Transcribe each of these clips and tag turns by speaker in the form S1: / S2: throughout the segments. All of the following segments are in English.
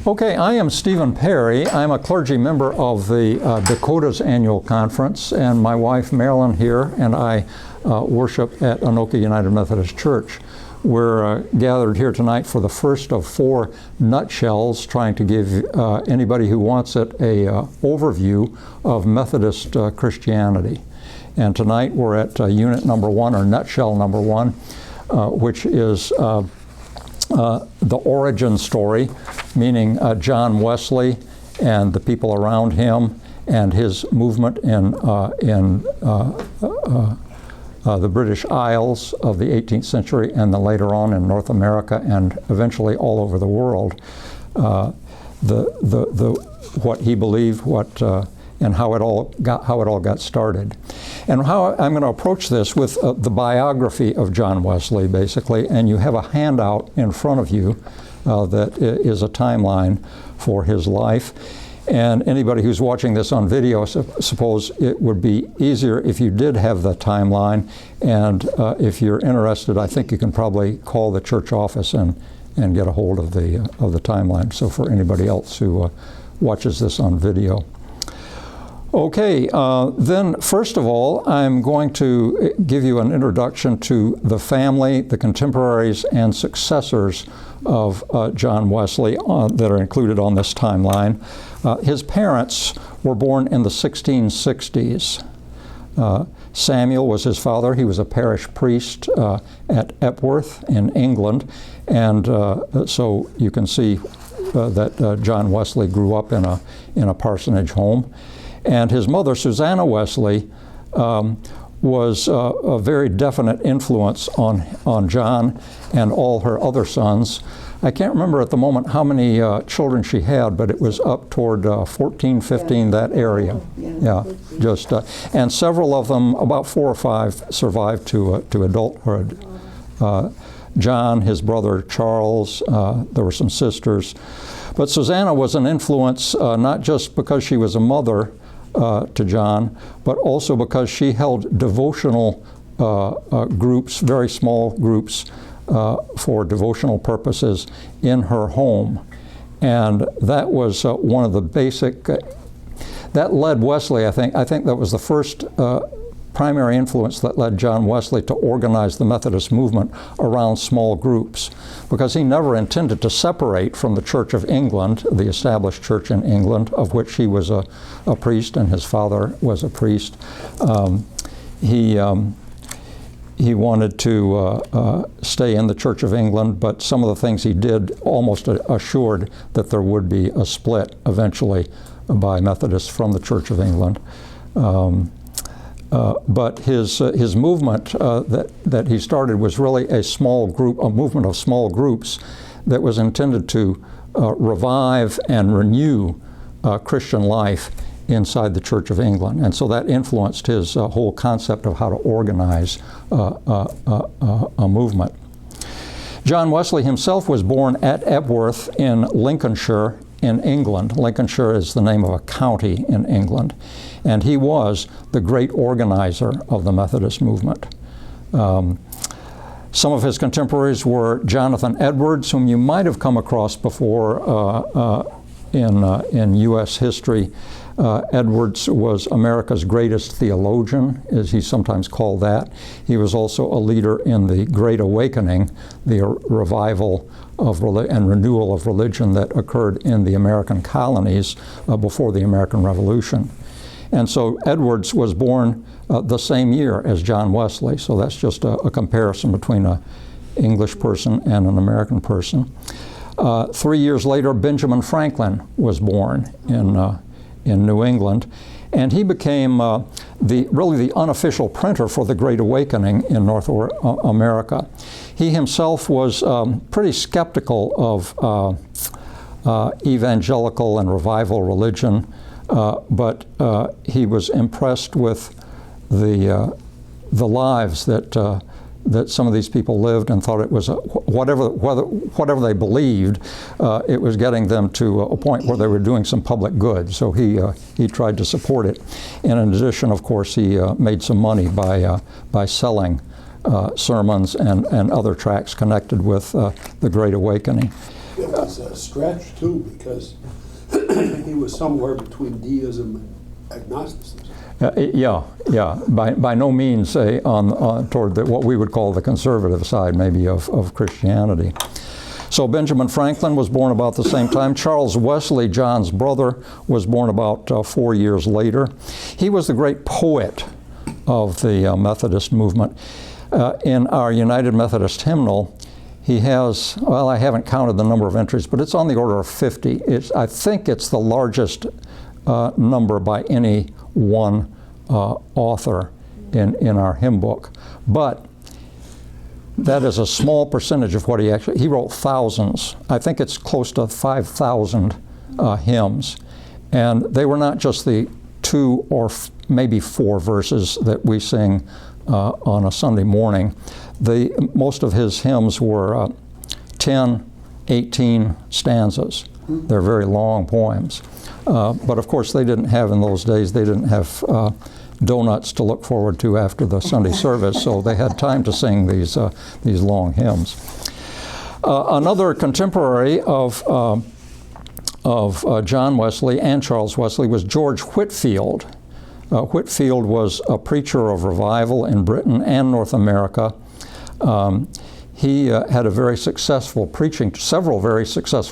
S1: Okay, I am Stephen Perry. I'm a clergy member of the Dakota's Annual Conference, and my wife Marilyn here and I worship at Anoka United Methodist Church. We're gathered here tonight for the first of 4 nutshells, trying to give anybody who wants it a overview of Methodist Christianity. And tonight we're at unit number 1, or nutshell number 1, which is the origin story, meaning John Wesley and the people around him and his movement in the British Isles of the 18th century, and then later on in North America and eventually all over the world. What he believed, and how it all got started. And how I'm going to approach this with the biography of John Wesley, basically, and you have a handout in front of you that is a timeline for his life. And anybody who's watching this on video, suppose it would be easier if you did have the timeline, and if you're interested, I think you can probably call the church office and get a hold of the timeline. So for anybody else who watches this on video. Okay, then first of all, I'm going to give you an introduction to the family, the contemporaries, and successors of John Wesley that are included on this timeline. His parents were born in the 1660s. Samuel was his father. He was a parish priest at Epworth in England, and so you can see that John Wesley grew up in a parsonage home. And his mother, Susanna Wesley, was a very definite influence on John and all her other sons. I can't remember at the moment how many children she had, but it was up toward 14, 15, that area. Yeah, just and several of them, about 4 or 5, survived to adulthood. John, his brother Charles, there were some sisters. But Susanna was an influence not just because she was a mother to John, but also because she held devotional groups, very small groups, for devotional purposes in her home. And that was one of the basic, that led Wesley, I think that was the first primary influence that led John Wesley to organize the Methodist movement around small groups, because he never intended to separate from the Church of England, the established church in England, of which he was a priest and his father was a priest. He wanted to stay in the Church of England, but some of the things he did almost assured that there would be a split eventually by Methodists from the Church of England. But his movement that he started was really a movement of small groups that was intended to revive and renew Christian life inside the Church of England. And so that influenced his whole concept of how to organize a movement. John Wesley himself was born at Epworth in Lincolnshire in England. Lincolnshire is the name of a county in England. And he was the great organizer of the Methodist movement. Some of his contemporaries were Jonathan Edwards, whom you might have come across before in U.S. history. Edwards was America's greatest theologian, as he's sometimes called that. He was also a leader in the Great Awakening, the revival and renewal of religion that occurred in the American colonies before the American Revolution. And so Edwards was born the same year as John Wesley, so that's just a comparison between an English person and an American person. 3 years later, Benjamin Franklin was born in New England, and he became really the unofficial printer for the Great Awakening in North America. He himself was pretty skeptical of evangelical and revival religion, but he was impressed with the lives that some of these people lived, and thought it was whatever they believed, it was getting them to a point where they were doing some public good. So he tried to support it. And in addition, of course, he made some money by selling sermons and other tracts connected with the Great Awakening.
S2: It was a stretch too, because he was somewhere between deism and agnosticism.
S1: Yeah. By no means toward what we would call the conservative side, maybe, of Christianity. So Benjamin Franklin was born about the same time. Charles Wesley, John's brother, was born about 4 years later. He was the great poet of the Methodist movement. In our United Methodist hymnal, he has, well, I haven't counted the number of entries, but it's on the order of 50. I think it's the largest number by any one author in our hymn book. But that is a small percentage of what he wrote thousands. I think it's close to 5,000 hymns. And they were not just the 2 or maybe 4 verses that we sing on a Sunday morning. Most of his hymns were 10, 18 stanzas. They're very long poems. But of course they didn't have, in those days, they didn't have donuts to look forward to after the Sunday service, so they had time to sing these long hymns. Another contemporary of John Wesley and Charles Wesley was George Whitefield. Whitefield was a preacher of revival in Britain and North America. He had several very successful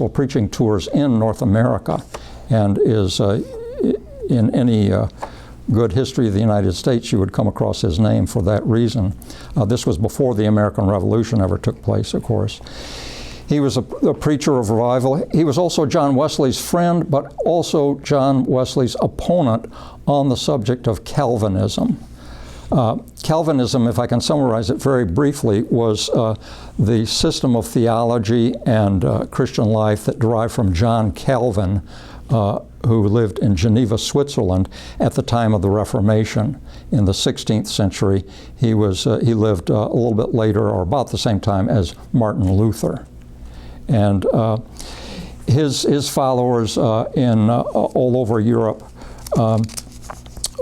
S1: preaching tours in North America, and is in any good history of the United States, you would come across his name for that reason. This was before the American Revolution ever took place, of course. He was a preacher of revival. He was also John Wesley's friend, but also John Wesley's opponent on the subject of Calvinism. Calvinism, if I can summarize it very briefly, was the system of theology and Christian life that derived from John Calvin, who lived in Geneva, Switzerland at the time of the Reformation in the 16th century. He lived a little bit later, or about the same time as Martin Luther. And his followers all over Europe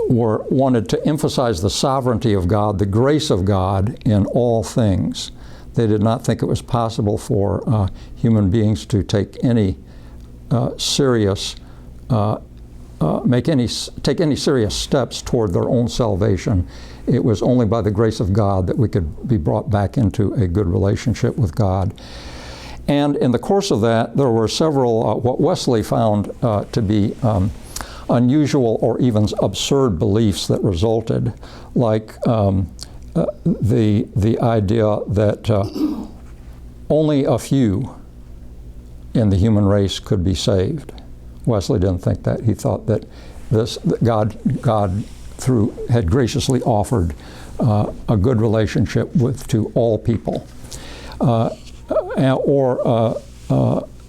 S1: wanted to emphasize the sovereignty of God, the grace of God in all things. They did not think it was possible for human beings to take any serious steps toward their own salvation. It was only by the grace of God that we could be brought back into a good relationship with God. And in the course of that, there were several what Wesley found to be unusual or even absurd beliefs that resulted, like the idea that only a few in the human race could be saved. Wesley didn't think that. He thought that God had graciously offered a good relationship to all people, or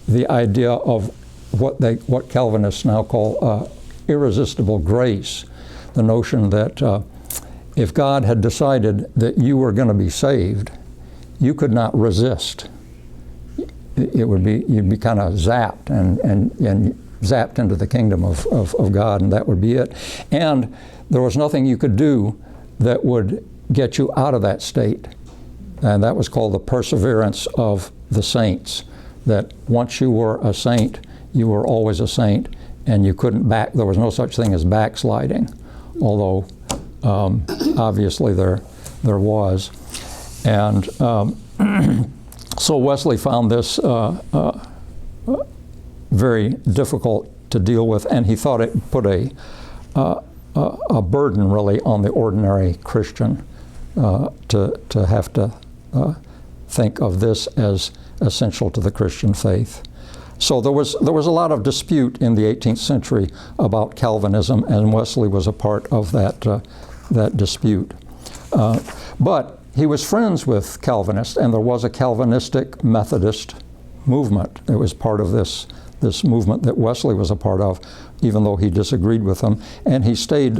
S1: the idea of what Calvinists now call irresistible grace, the notion that if God had decided that you were going to be saved, you could not resist. You'd be kind of zapped and zapped into the kingdom of God, and that would be it. And there was nothing you could do that would get you out of that state. And that was called the perseverance of the saints, that once you were a saint, you were always a saint, and you couldn't there was no such thing as backsliding, although obviously there was. And so Wesley found this very difficult to deal with, and he thought it put a burden really on the ordinary Christian to have to think of this as essential to the Christian faith. So there was a lot of dispute in the 18th century about Calvinism, and Wesley was a part of that dispute. But he was friends with Calvinists, and there was a Calvinistic Methodist movement. It was part of this movement that Wesley was a part of, even though he disagreed with them. And he stayed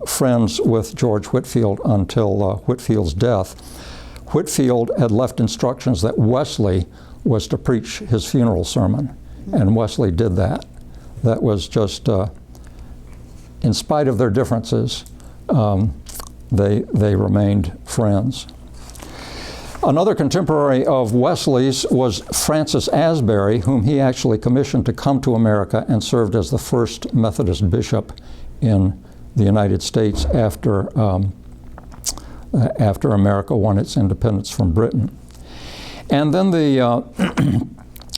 S1: friends with George Whitefield until Whitefield's death. Whitefield had left instructions that Wesley was to preach his funeral sermon, and Wesley did that. That was just, in spite of their differences, they remained friends. Another contemporary of Wesley's was Francis Asbury, whom he actually commissioned to come to America and served as the first Methodist bishop in the United States after America won its independence from Britain. And then the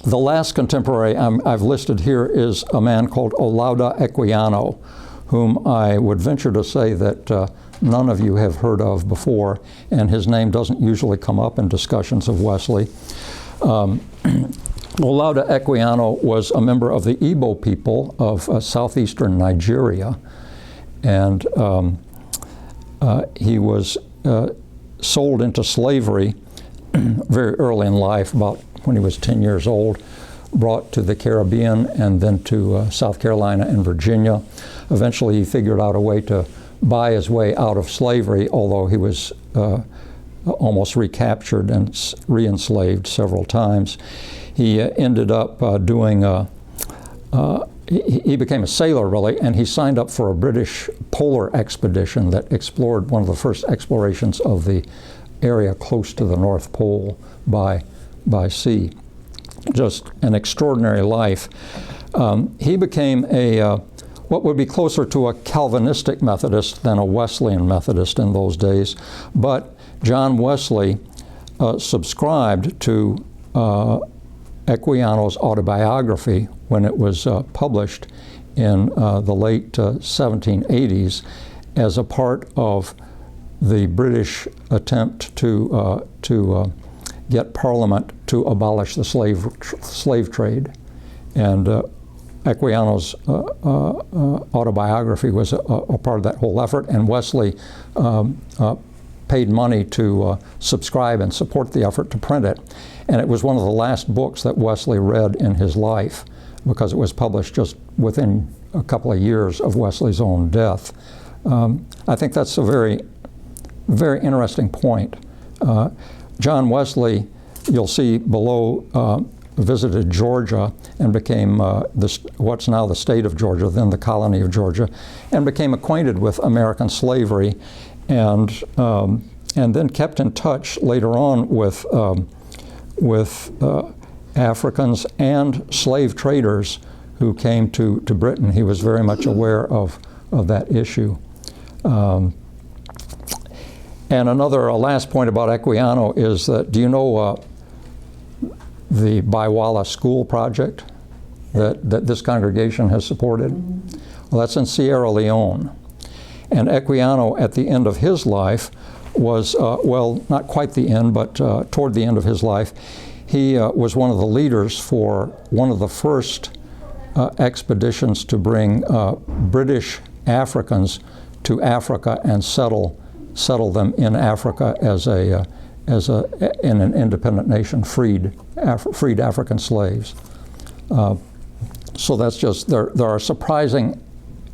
S1: last contemporary I've listed here is a man called Olaudah Equiano, whom I would venture to say that none of you have heard of before, and his name doesn't usually come up in discussions of Wesley. Olaudah Equiano was a member of the Igbo people of southeastern Nigeria, and he was sold into slavery very early in life, about when he was 10 years old, brought to the Caribbean and then to South Carolina and Virginia. Eventually he figured out a way to buy his way out of slavery, although he was almost recaptured and re-enslaved several times. He ended up he became a sailor, really, and he signed up for a British polar expedition that explored one of the first explorations of the area close to the North Pole by sea. Just an extraordinary life. He became what would be closer to a Calvinistic Methodist than a Wesleyan Methodist in those days. But John Wesley subscribed to Equiano's autobiography when it was published in the late 1780s as a part of the British attempt to get Parliament to abolish the slave trade. And Equiano's autobiography was a part of that whole effort, and Wesley paid money to subscribe and support the effort to print it. And it was one of the last books that Wesley read in his life, because it was published just within a couple of years of Wesley's own death. I think that's a very, very interesting point. John Wesley, you'll see below, visited Georgia and became what's now the state of Georgia, then the colony of Georgia, and became acquainted with American slavery, and then kept in touch later on with Africans and slave traders who came to Britain. He was very much aware of that issue. And a last point about Equiano is that, do you know the Baiwala School project that this congregation has supported? Well, that's in Sierra Leone. And Equiano, at the end of his life, was, well, not quite the end, but toward the end of his life, he was one of the leaders for one of the first expeditions to bring British Africans to Africa and settle them in Africa in an independent nation, freed African slaves. So that's just, there are surprising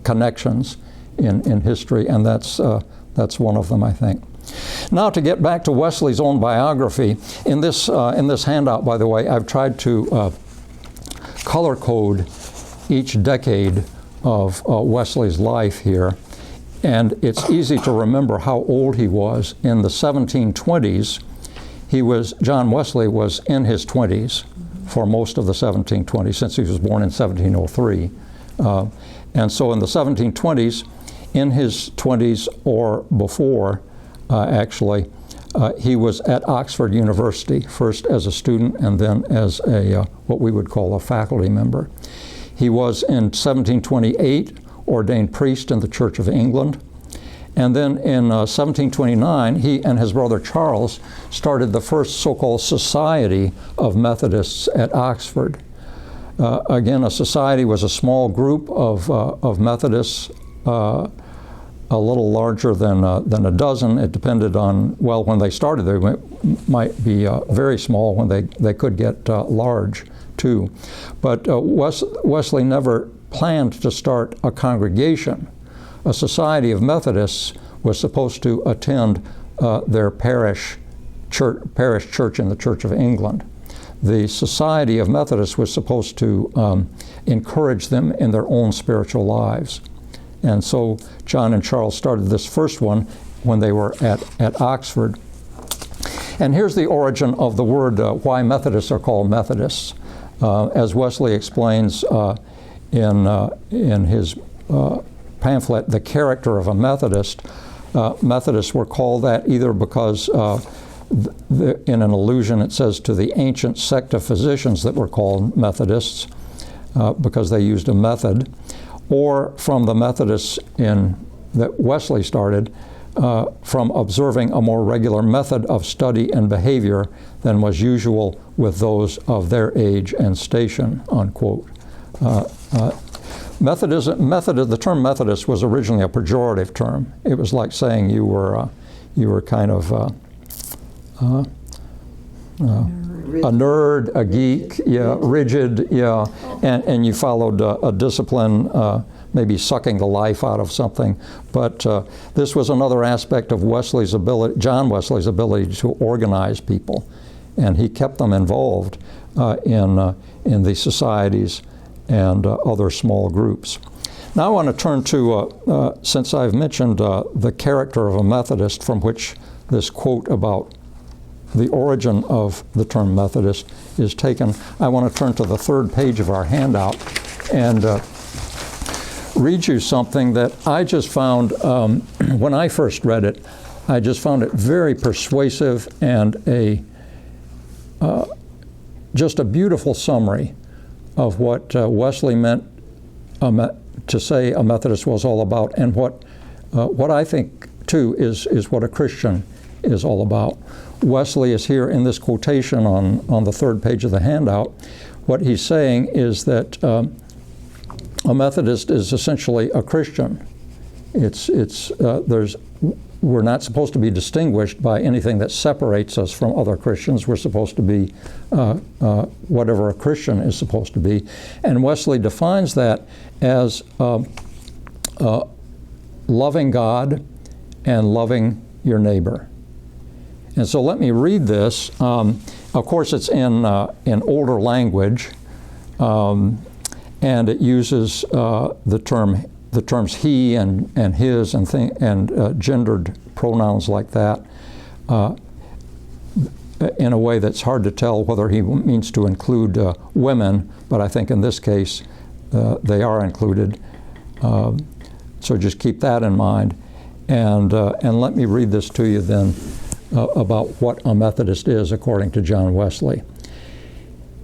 S1: connections in history, and that's one of them, I think. Now, to get back to Wesley's own biography, in this handout, by the way, I've tried to color code each decade of Wesley's life here, and it's easy to remember how old he was. In the 1720s, John Wesley was in his 20s for most of the 1720s, since he was born in 1703. And so in the 1720s, in his 20s or before, actually, he was at Oxford University, first as a student and then as what we would call a faculty member. He was in 1728 ordained priest in the Church of England. And then in 1729, he and his brother Charles started the first so-called Society of Methodists at Oxford. Again, a society was a small group of Methodists, a little larger than a dozen. It depended on, well, when they started, they might be very small. When they could get large, too. But Wesley never planned to start a congregation. A society of Methodists was supposed to attend their parish church in the Church of England. The Society of Methodists was supposed to encourage them in their own spiritual lives. And so John and Charles started this first one when they were at Oxford. And here's the origin of the word, why Methodists are called Methodists. As Wesley explains in his pamphlet, The Character of a Methodist, Methodists were called that either because, in an allusion, it says to the ancient sect of physicians that were called Methodists, because they used a method, or from the Methodists that Wesley started, from observing a more regular method of study and behavior than was usual with those of their age and station, unquote. The term Methodist was originally a pejorative term. It was like saying you were kind of a nerd, a geek, rigid, and you followed a discipline, maybe sucking the life out of something. But this was another aspect of John Wesley's ability to organize people, and he kept them involved in the societies and other small groups. Now I want to turn to, since I've mentioned the character of a Methodist, from which this quote about the origin of the term Methodist is taken, I want to turn to the third page of our handout and read you something that I just found, when I first read it, I just found it very persuasive and just a beautiful summary of what Wesley meant to say a Methodist was all about, and what I think too is what a Christian is all about. Wesley is here in this quotation on the third page of the handout. What he's saying is that a Methodist is essentially a Christian. We're not supposed to be distinguished by anything that separates us from other Christians. We're supposed to be whatever a Christian is supposed to be. And Wesley defines that as loving God and loving your neighbor. And so let me read this. Of course, it's in older language, and it uses the terms he and his and gendered pronouns like that in a way that's hard to tell whether he means to include women, but I think in this case they are included. So just keep that in mind. And let me read this to you then about what a Methodist is according to John Wesley.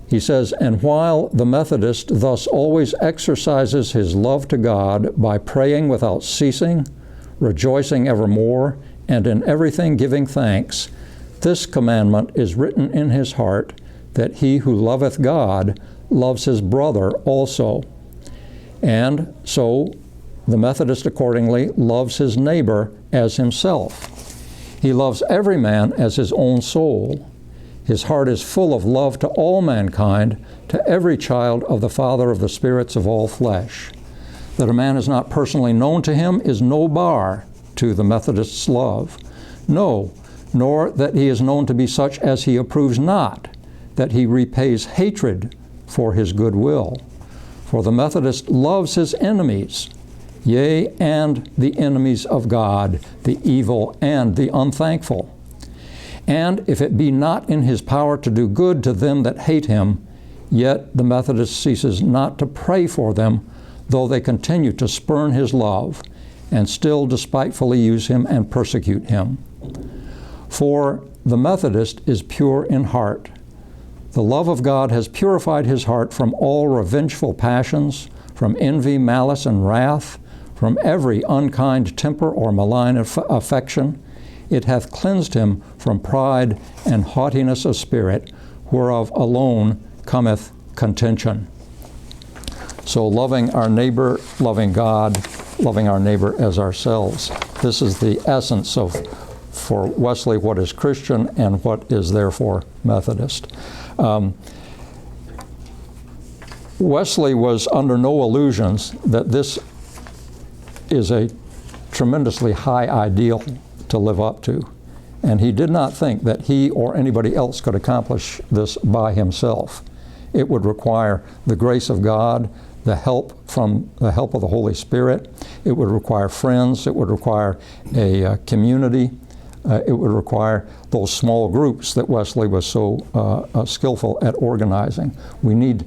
S1: He says, "And while the Methodist thus always exercises his love to God by praying without ceasing, rejoicing evermore, and in everything giving thanks, this commandment is written in his heart, that he who loveth God loves his brother also. And so the Methodist accordingly loves his neighbor as himself. He loves every man as his own soul. His heart is full of love to all mankind, to every child of the Father of the spirits of all flesh. That a man is not personally known to him is no bar to the Methodist's love. No, nor that he is known to be such as he approves not, that he repays hatred for his good will. For the Methodist loves his enemies, yea, and the enemies of God, the evil and the unthankful. And if it be not in his power to do good to them that hate him, yet the Methodist ceases not to pray for them, though they continue to spurn his love, and still despitefully use him and persecute him. For the Methodist is pure in heart. The love of God has purified his heart from all revengeful passions, from envy, malice, and wrath, from every unkind temper or malign affection. It hath cleansed him from pride and haughtiness of spirit, whereof alone cometh contention." So loving our neighbor, loving God, loving our neighbor as ourselves. This is the essence of, for Wesley, what is Christian and what is therefore Methodist. Wesley was under no illusions that this is a tremendously high ideal to live up to. And he did not think that he or anybody else could accomplish this by himself. It would require the grace of God, the help of the Holy Spirit. It would require friends. It would require a community It would require those small groups that Wesley was so skillful at organizing. We need,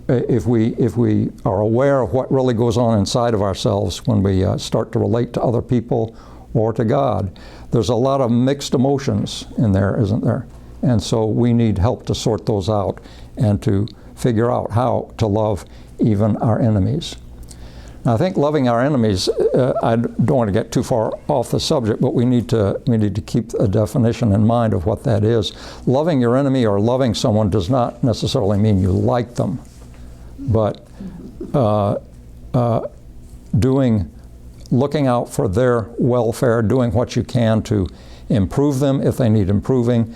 S1: if we are aware of what really goes on inside of ourselves when we start to relate to other people or to God, there's a lot of mixed emotions in there, isn't there? And so we need help to sort those out and to figure out how to love even our enemies. Now, I think loving our enemies, I don't want to get too far off the subject, but we need to keep a definition in mind of what that is. Loving your enemy or loving someone does not necessarily mean you like them, but looking out for their welfare, doing what you can to improve them if they need improving,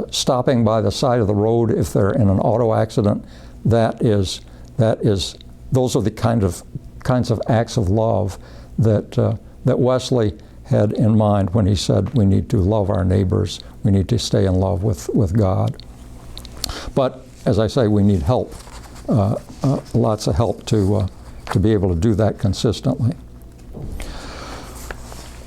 S1: stopping by the side of the road if they're in an auto accident. Those are the kinds of acts of love that Wesley had in mind when he said we need to love our neighbors, we need to stay in love with God. But as I say, we need help, lots of help to be able to do that consistently.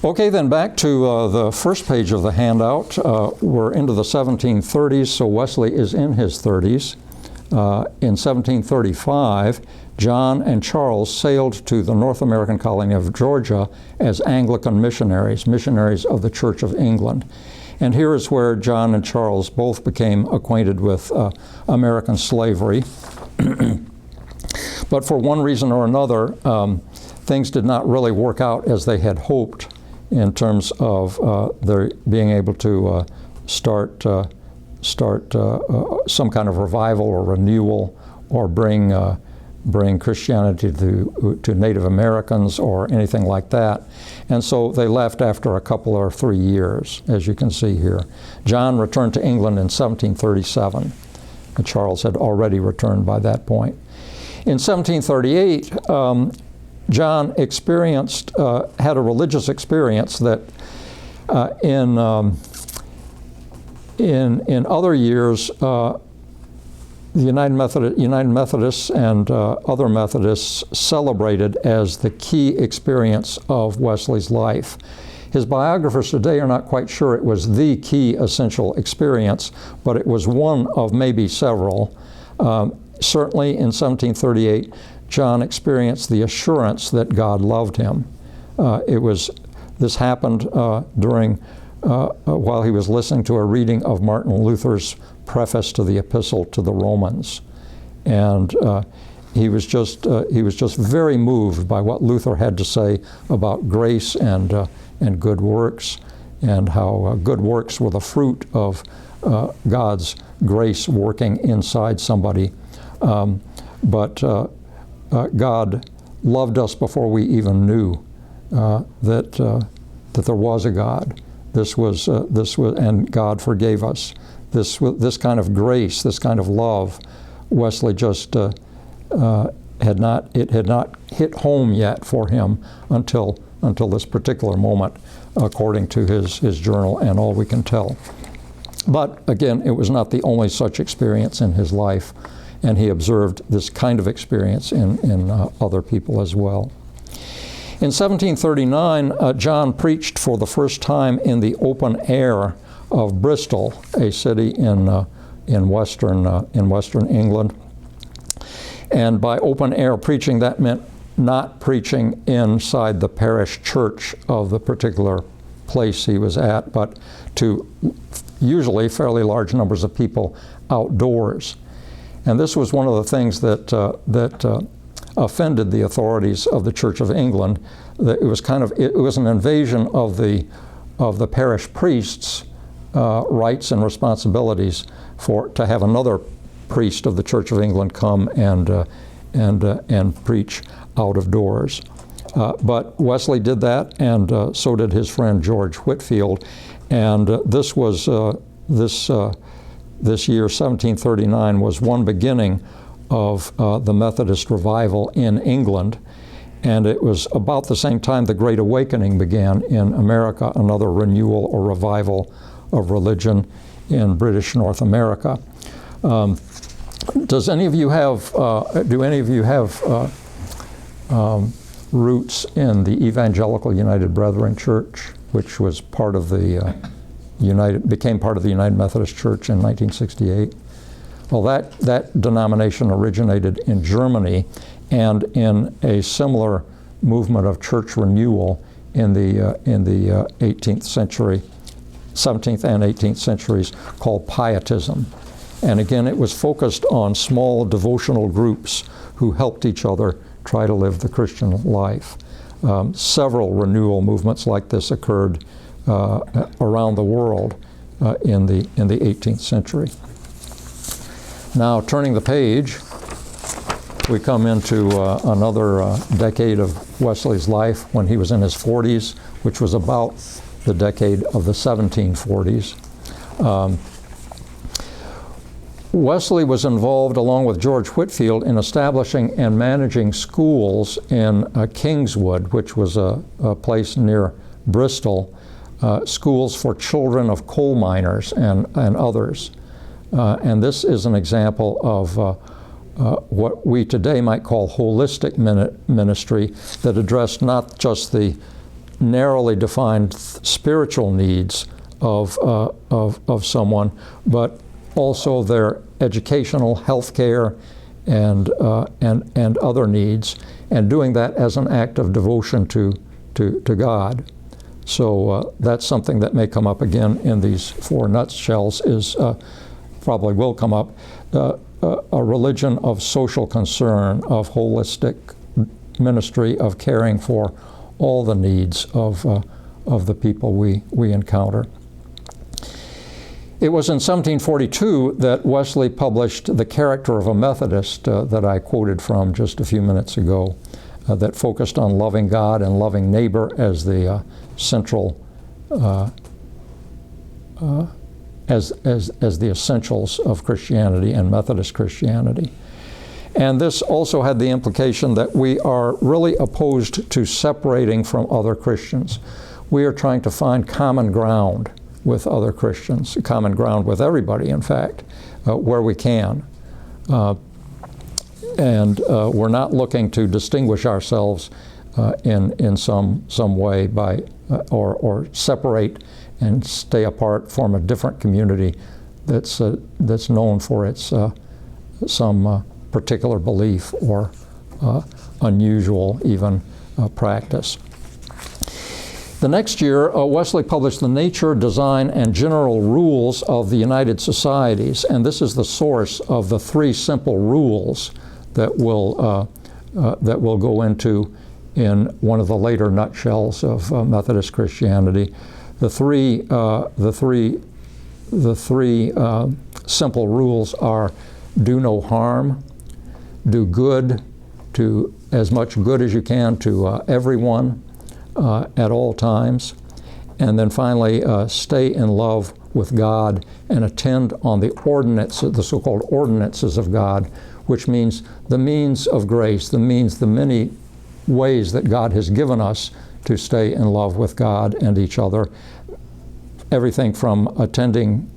S1: Okay, then back to the first page of the handout. We're into the 1730s, so Wesley is in his 30s. In 1735, John and Charles sailed to the North American colony of Georgia as Anglican missionaries of the Church of England. And here is where John and Charles both became acquainted with American slavery. But for one reason or another, things did not really work out as they had hoped in terms of their being able to start some kind of revival or renewal, or bring Christianity to Native Americans or anything like that. And so they left after a couple or 3 years, as you can see here. John returned to England in 1737. And Charles had already returned by that point. In 1738, John had a religious experience that in other years, the United Methodists and other Methodists celebrated as the key experience of Wesley's life. His biographers today are not quite sure it was the key essential experience, but it was one of maybe several. Certainly in 1738, John experienced the assurance that God loved him. This happened while he was listening to a reading of Martin Luther's preface to the Epistle to the Romans, and he was just very moved by what Luther had to say about grace and good works, and how good works were the fruit of God's grace working inside somebody. But God loved us before we even knew that there was a God. And God forgave us. This kind of grace, this kind of love, Wesley just had not hit home yet for him until this particular moment, according to his journal and all we can tell. But again, it was not the only such experience in his life, and he observed this kind of experience in other people as well. In 1739, John preached for the first time in the open air of Bristol, a city in western England. And by open air preaching, that meant not preaching inside the parish church of the particular place he was at, but to usually fairly large numbers of people outdoors. And this was one of the things that offended the authorities of the Church of England. That it was an invasion of the parish priests' rights and responsibilities to have another priest of the Church of England come and preach out of doors. But Wesley did that, and so did his friend George Whitefield. And this year, 1739, was one beginning of the Methodist revival in England. And it was about the same time the Great Awakening began in America, another renewal or revival of religion in British North America. Do any of you have roots in the Evangelical United Brethren Church? which was part of the became part of the United Methodist Church in 1968. Well, that denomination originated in Germany and in a similar movement of church renewal in the 18th century, 17th and 18th centuries, called Pietism. And again, it was focused on small devotional groups who helped each other try to live the Christian life. Several renewal movements like this occurred around the world in the 18th century. Now, turning the page, we come into another decade of Wesley's life when he was in his 40s, which was about the decade of the 1740s. Wesley was involved, along with George Whitefield, in establishing and managing schools in Kingswood, which was a place near Bristol, schools for children of coal miners and others. And this is an example of what we today might call holistic ministry that addressed not just the narrowly defined spiritual needs of someone, but also their educational, health care, and other needs, and doing that as an act of devotion to God. So that's something that may come up again in these four nutshells, is probably will come up, a religion of social concern, of holistic ministry, of caring for all the needs of the people we encounter. It was in 1742 that Wesley published The Character of a Methodist that I quoted from just a few minutes ago, that focused on loving God and loving neighbor as the central, as the essentials of Christianity and Methodist Christianity. And this also had the implication that we are really opposed to separating from other Christians. We are trying to find common ground with other Christians, common ground with everybody, in fact, where we can. And we're not looking to distinguish ourselves in some way by or separate and stay apart, form a different community that's known for its some particular belief or unusual even practice. The next year, Wesley published The Nature, Design, and General Rules of the United Societies, and this is the source of the three simple rules that we'll go into in one of the later nutshells of Methodist Christianity. The three simple rules are: do no harm, do good, to as much good as you can to everyone at all times, and then finally stay in love with God and attend on the ordinances, the so-called ordinances of God, which means the means of grace, the many ways that God has given us to stay in love with God and each other. Everything from attending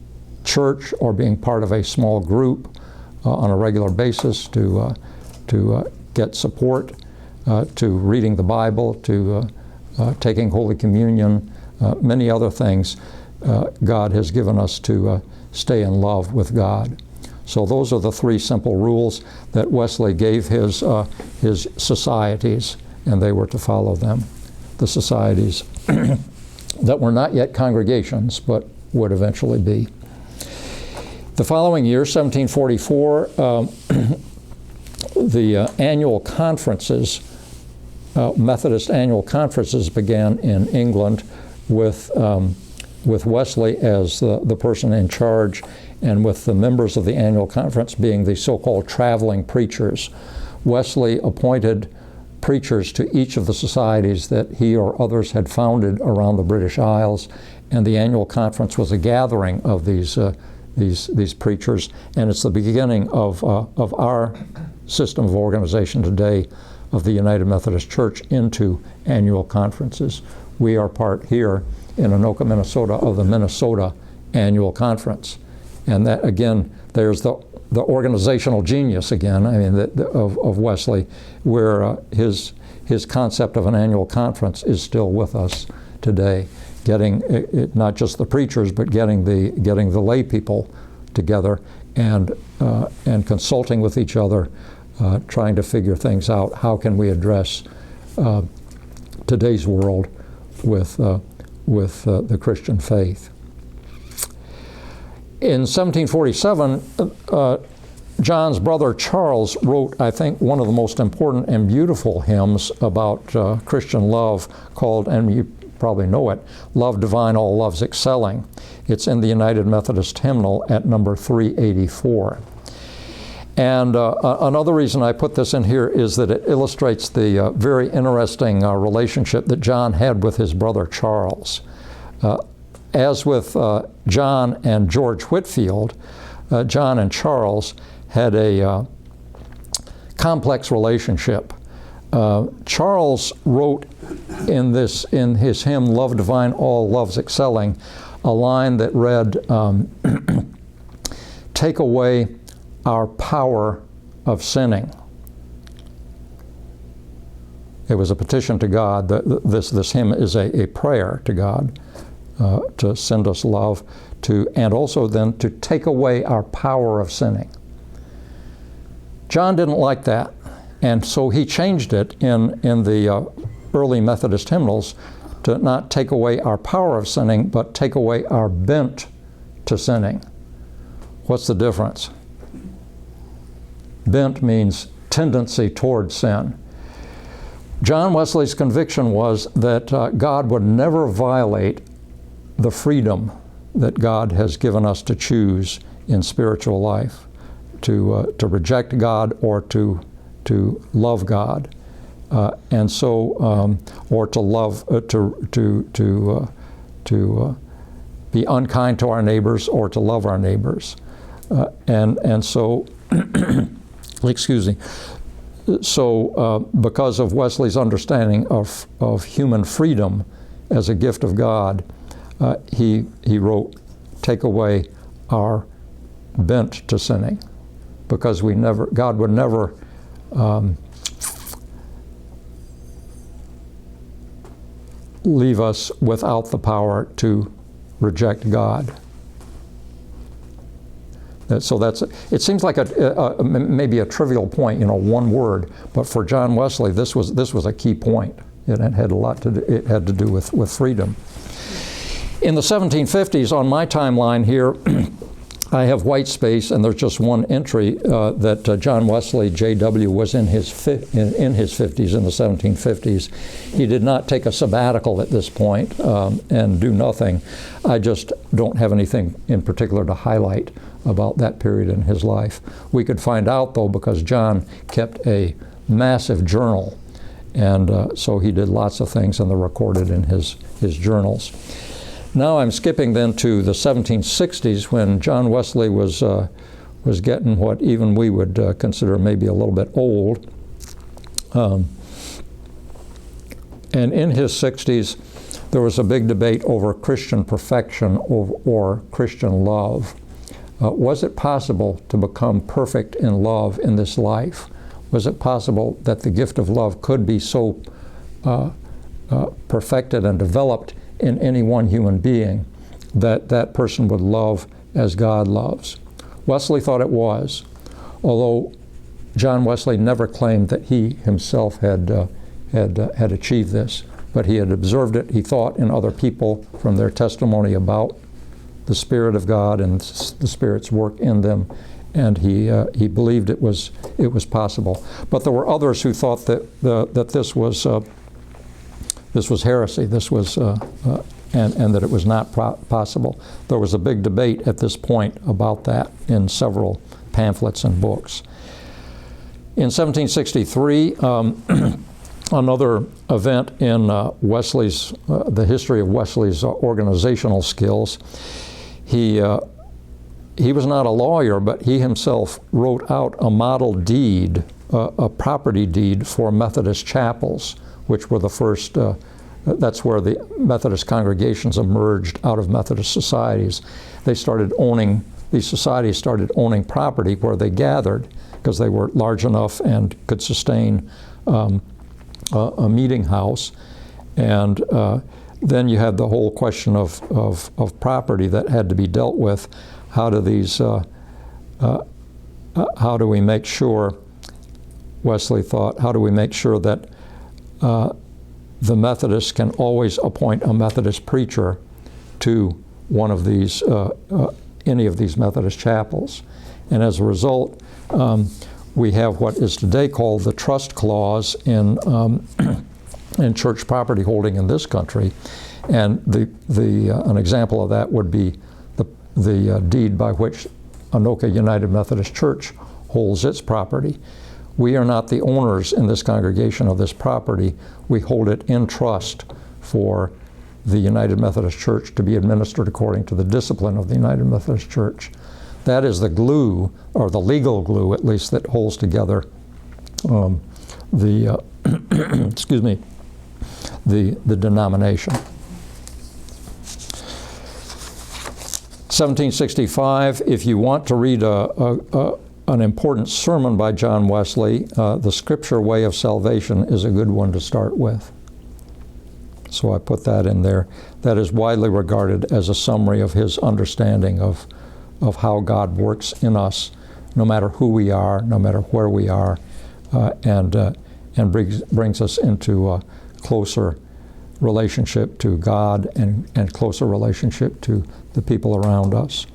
S1: church or being part of a small group on a regular basis to get support, to reading the Bible, to taking Holy Communion, many other things God has given us to stay in love with God. So those are the three simple rules that Wesley gave his societies, and they were to follow them. The societies that were not yet congregations, but would eventually be. The following year, 1744, the annual conferences, Methodist annual conferences, began in England with Wesley as the person in charge, and with the members of the annual conference being the so-called traveling preachers. Wesley appointed preachers to each of the societies that he or others had founded around the British Isles, and the annual conference was a gathering of these preachers, and it's the beginning of our system of organization today of the United Methodist Church into annual conferences. We are part here in Anoka, Minnesota, of the Minnesota Annual Conference, and that again, there's the organizational genius again. I mean, of Wesley, where his concept of an annual conference is still with us today. getting not just the preachers, but getting the lay people together and consulting with each other, trying to figure things out. How can we address today's world with the Christian faith? In 1747, John's brother Charles wrote, I think, one of the most important and beautiful hymns about Christian love called, and you probably know it, Love Divine, All Loves Excelling. It's in the United Methodist Hymnal at number 384. And another reason I put this in here is that it illustrates the very interesting relationship that John had with his brother Charles. As with John and George Whitefield, John and Charles had a complex relationship. Charles wrote in his hymn, Love Divine, All Loves Excelling, a line that read, take away our power of sinning. It was a petition to God. This hymn is a prayer to God to send us love, and also then to take away our power of sinning. John didn't like that, and so he changed it in the early Methodist hymnals to not take away our power of sinning, but take away our bent to sinning. What's the difference? Bent means tendency toward sin. John Wesley's conviction was that God would never violate the freedom that God has given us to choose in spiritual life, to reject God or to love God, and so or to love to be unkind to our neighbors or to love our neighbors, and so excuse me. So because of Wesley's understanding of human freedom as a gift of God, he wrote, take away our bent to sinning, because God would never leave us without the power to reject God. So it seems like maybe a trivial point, one word, but for John Wesley, this was a key point. It had a lot to do, it had to do with freedom. In the 1750s, on my timeline here, I have white space, and there's just one entry that John Wesley, J.W., was in his 50s, in the 1750s. He did not take a sabbatical at this point and do nothing. I just don't have anything in particular to highlight about that period in his life. We could find out, though, because John kept a massive journal, and so he did lots of things, and they're recorded in his journals. Now I'm skipping then to the 1760s, when John Wesley was getting what even we would consider maybe a little bit old. And in his 60s, there was a big debate over Christian perfection or Christian love. Was it possible to become perfect in love in this life? Was it possible that the gift of love could be so perfected and developed in any one human being that that person would love as God loves? Wesley thought it was, although John Wesley never claimed that he himself had achieved this, but he had observed it, he thought, in other people from their testimony about the Spirit of God and the Spirit's work in them, and he believed it was possible. But there were others who thought that this was heresy. This was and that it was not possible. There was a big debate at this point about that in several pamphlets and books. In 1763, another event in Wesley's the history of Wesley's organizational skills. He was not a lawyer, but he himself wrote out a model deed, a property deed for Methodist chapels, which were the first, that's where the Methodist congregations emerged out of Methodist societies. These societies started owning property where they gathered, because they were large enough and could sustain a meeting house. And Then you had the whole question of property that had to be dealt with. How do we make sure, Wesley thought, how do we make sure that the Methodists can always appoint a Methodist preacher to one of these, any of these Methodist chapels? And as a result, we have what is today called the trust clause in church property holding in this country, and an example of that would be the deed by which Anoka United Methodist Church holds its property. We are not the owners in this congregation of this property. We hold it in trust for the United Methodist Church to be administered according to the discipline of the United Methodist Church. That is the glue, or the legal glue at least, that holds together excuse me, the denomination. 1765, if you want to read an important sermon by John Wesley, The Scripture Way of Salvation is a good one to start with. So I put that in there. That is widely regarded as a summary of his understanding of how God works in us, no matter who we are, no matter where we are, and brings us into a closer relationship to God and closer relationship to the people around us.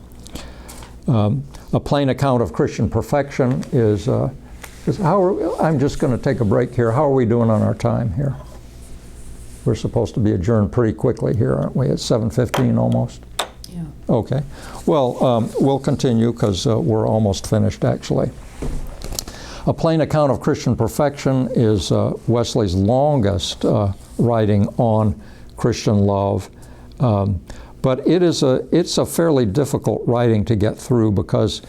S1: A plain account of Christian perfection is I'm just going to take a break here. How are we doing on our time here? We're supposed to be adjourned pretty quickly here, aren't we? It's 7:15 almost.
S3: Yeah.
S1: Okay. Well, we'll continue because we're almost finished, actually. A Plain Account of Christian Perfection is Wesley's longest writing on Christian love. But it's a fairly difficult writing to get through because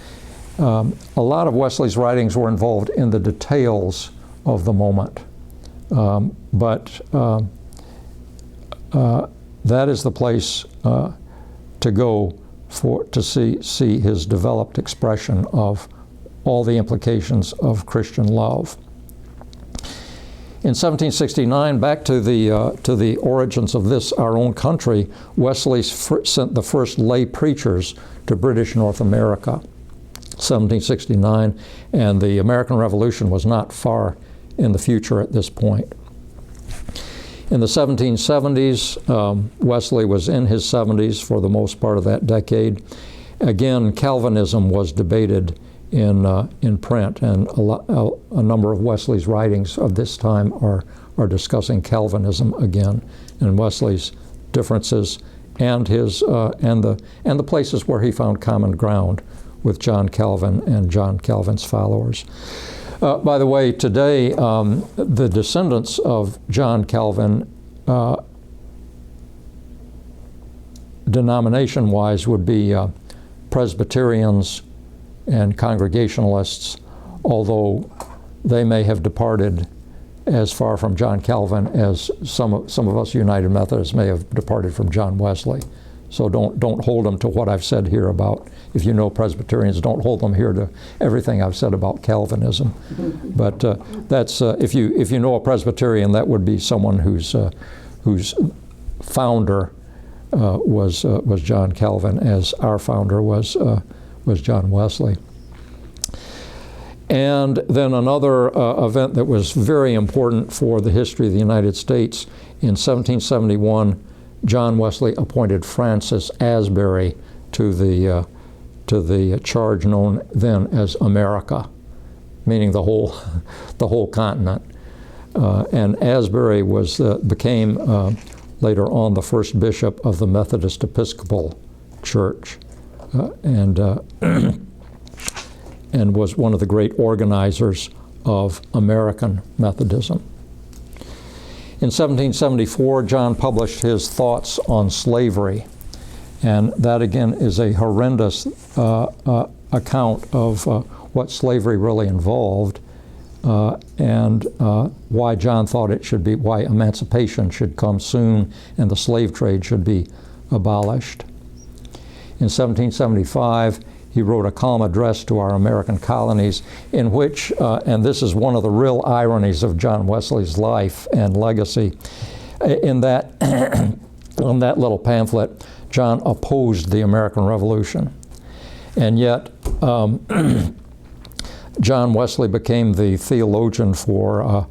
S1: a lot of Wesley's writings were involved in the details of the moment. But that is the place to go to see his developed expression of all the implications of Christian love. In 1769, back to the origins of this, our own country, Wesley sent the first lay preachers to British North America, 1769, and the American Revolution was not far in the future at this point. In the 1770s, Wesley was in his 70s for the most part of that decade. Again, Calvinism was debated in print, and a number of Wesley's writings of this time are discussing Calvinism again, and Wesley's differences and his and the places where he found common ground with John Calvin and John Calvin's followers. By the way, today the descendants of John Calvin, denomination-wise, would be Presbyterians and Congregationalists, although they may have departed as far from John Calvin as some of us United Methodists may have departed from John Wesley. So don't hold them to what I've said here about, if you know Presbyterians, don't hold them here to everything I've said about Calvinism. But that's if you know a Presbyterian, that would be someone whose founder was John Calvin, as our founder was John Wesley. And then another event that was very important for the history of the United States, in 1771, John Wesley appointed Francis Asbury to the charge known then as America, meaning the whole continent. And Asbury became later on the first bishop of the Methodist Episcopal Church, and was one of the great organizers of American Methodism. In 1774, John published his thoughts on slavery, and that again is a horrendous account of what slavery really involved, and why John thought why emancipation should come soon and the slave trade should be abolished. In 1775, he wrote a calm address to our American colonies in which, and this is one of the real ironies of John Wesley's life and legacy, in that on that little pamphlet, John opposed the American Revolution. And yet, John Wesley became the theologian for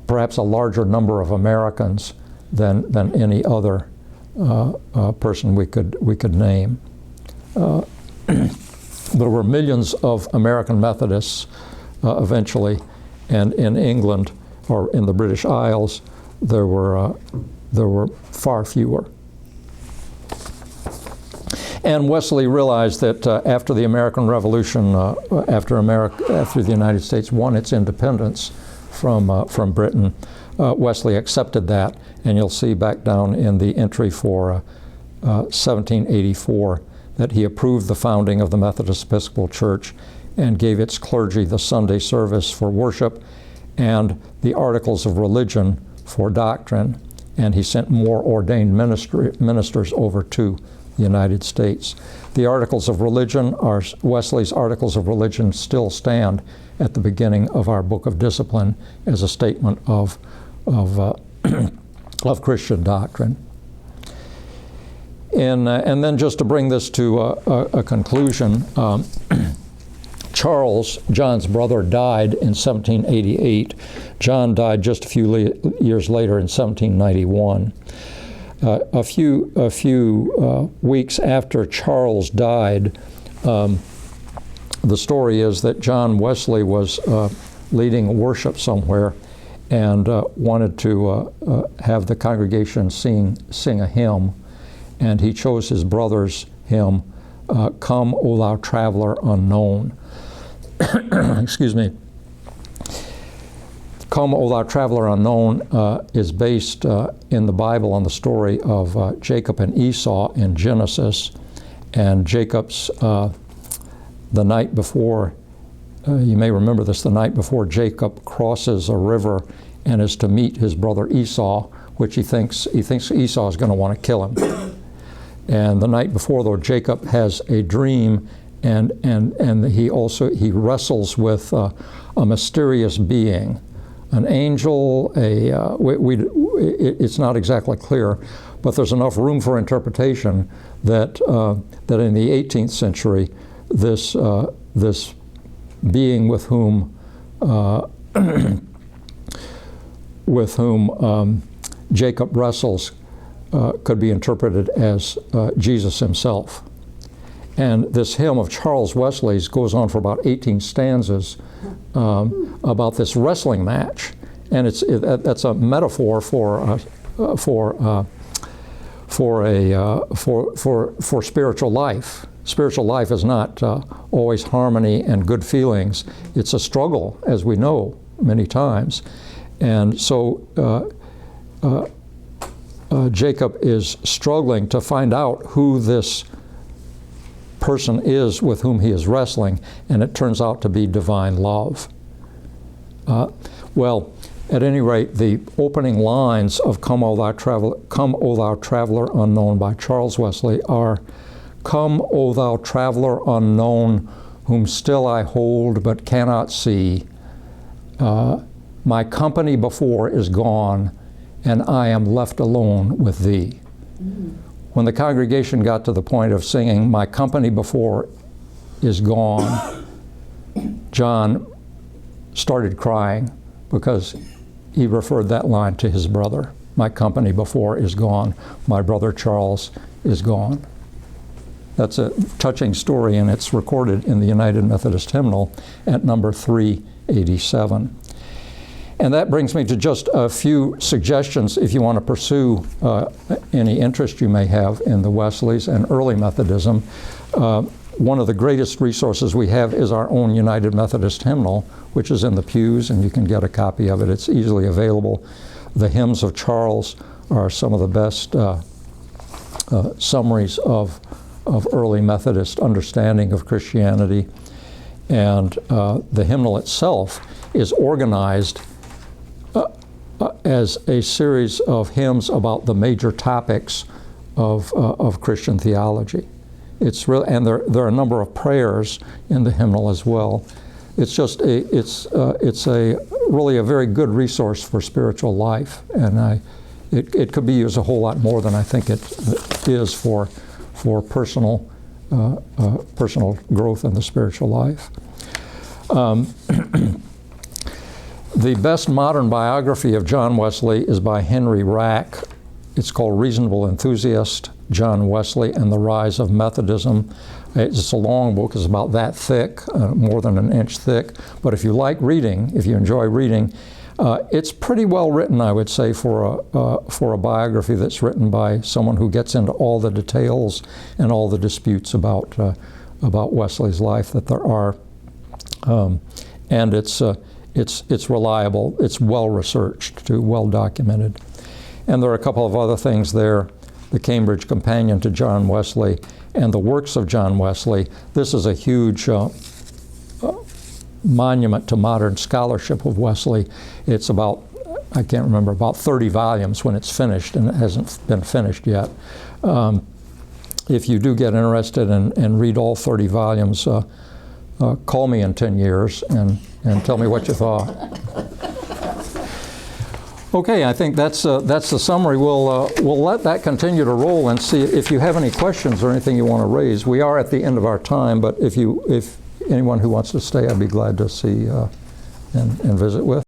S1: perhaps a larger number of Americans than any other person we could name. There were millions of American Methodists eventually, and in England or in the British Isles, there were far fewer. And Wesley realized that after the American Revolution, after the United States won its independence from Britain, Wesley accepted that, and you'll see back down in the entry for 1784 that he approved the founding of the Methodist Episcopal Church and gave its clergy the Sunday service for worship and the Articles of Religion for doctrine, and he sent more ordained ministers over to the United States. The Articles of Religion, Wesley's Articles of Religion, still stand at the beginning of our Book of Discipline as a statement of Christian doctrine. And then just to bring this to a conclusion, Charles, John's brother, died in 1788. John died just a few years later in 1791. A few weeks after Charles died, the story is that John Wesley was leading worship somewhere and wanted to have the congregation sing a hymn, and he chose his brother's hymn, "Come, O Thou Traveler Unknown." Excuse me. "Come, O Thou Traveler Unknown" is based in the Bible on the story of Jacob and Esau in Genesis. And Jacob's, the night before, you may remember this, the night before Jacob crosses a river and is to meet his brother Esau, which he thinks Esau is going to want to kill him. And the night before, though, Jacob has a dream, and he wrestles with a mysterious being, an angel. It's not exactly clear, but there's enough room for interpretation that in the 18th century, this being with whom Jacob wrestles could be interpreted as Jesus himself. And this hymn of Charles Wesley's goes on for about 18 stanzas about this wrestling match, and that's a metaphor for spiritual life. Spiritual life is not always harmony and good feelings. It's a struggle, as we know many times, and so Jacob is struggling to find out who this person is with whom he is wrestling, and it turns out to be divine love. Well, at any rate, the opening lines of "Come, O Thou Traveler Unknown" by Charles Wesley are, "Come, O Thou Traveler Unknown, whom still I hold but cannot see. My company before is gone, and I am left alone with Thee." When the congregation got to the point of singing, "My company before is gone," John started crying because he referred that line to his brother. "My company before is gone. My brother Charles is gone." That's a touching story, and it's recorded in the United Methodist Hymnal at number 387. And that brings me to just a few suggestions if you want to pursue any interest you may have in the Wesleys and early Methodism. One of the greatest resources we have is our own United Methodist Hymnal, which is in the pews, and you can get a copy of it. It's easily available. The hymns of Charles are some of the best summaries of early Methodist understanding of Christianity. And the hymnal itself is organized as a series of hymns about the major topics of Christian theology. It's really, and there are a number of prayers in the hymnal as well. It's just really a very good resource for spiritual life, and it could be used a whole lot more than I think it is for personal growth in the spiritual life. The best modern biography of John Wesley is by Henry Rack. It's called Reasonable Enthusiast, John Wesley and the Rise of Methodism. It's a long book. It's about that thick, more than an inch thick. But if you like reading, if you enjoy reading, it's pretty well written, I would say, for a biography that's written by someone who gets into all the details and all the disputes about Wesley's life that there are. And it's reliable. It's well researched, too, well documented. And there are a couple of other things there. The Cambridge Companion to John Wesley and the Works of John Wesley. This is a huge monument to modern scholarship of Wesley. It's about, I can't remember, about 30 volumes when it's finished, and it hasn't been finished yet. If you do get interested and read all 30 volumes, call me in 10 years and tell me what you thought. Okay, I think that's the summary. We'll let that continue to roll and see if you have any questions or anything you want to raise. We are at the end of our time, but if anyone who wants to stay, I'd be glad to see and visit with.